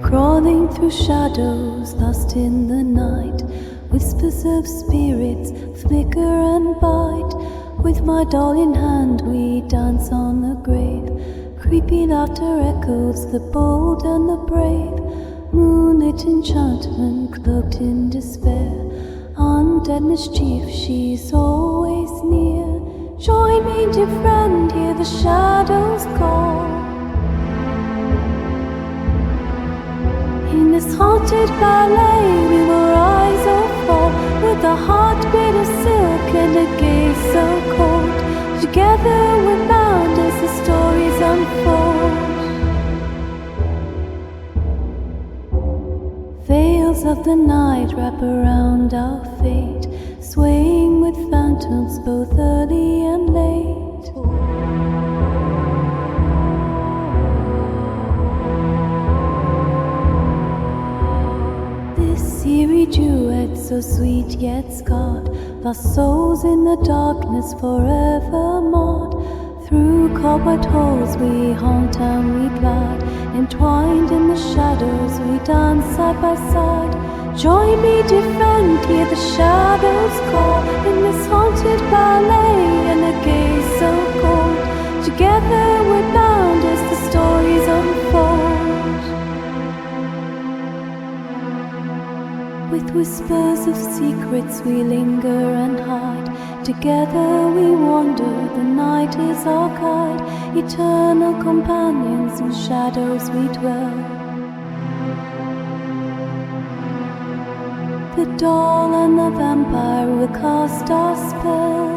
Crawling through shadows, lost in the night. Whispers of spirits flicker and bite. With my doll in hand we dance on the grave. Creepy laughter echoes the bold and the brave. Moonlit enchantment cloaked in despair. Undead mischief, she's always near. Join me, dear friend, hear the shadows call. In this haunted ballet we will rise or fall, with a heartbeat of silk and a gaze so cold. Together we're bound as the stories unfold. Veils of the night wrap around our fate, swaying with phantoms both early and late. This eerie duet, so sweet yet scarred, lost souls in the darkness forever marred. Through cobweb holes we haunt and we glide, entwined in the shadows we dance side by side. Join me, dear friend, hear the shadows call. In this haunted ballet and a gaze so cold. Together we're bound as the stories unfold. With whispers of secrets we linger and hide. Together we wander, the night is our guide. Eternal companions, in shadows we dwell. The doll and the vampire will cast our spell.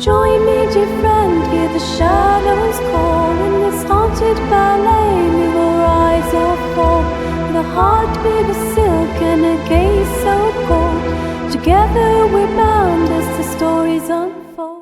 Join me, dear friend, hear the shadows call. In this haunted ballet we will rise or fall, with a heartbeat of silk and a gaze so cold. Together we're bound as the stories unfold.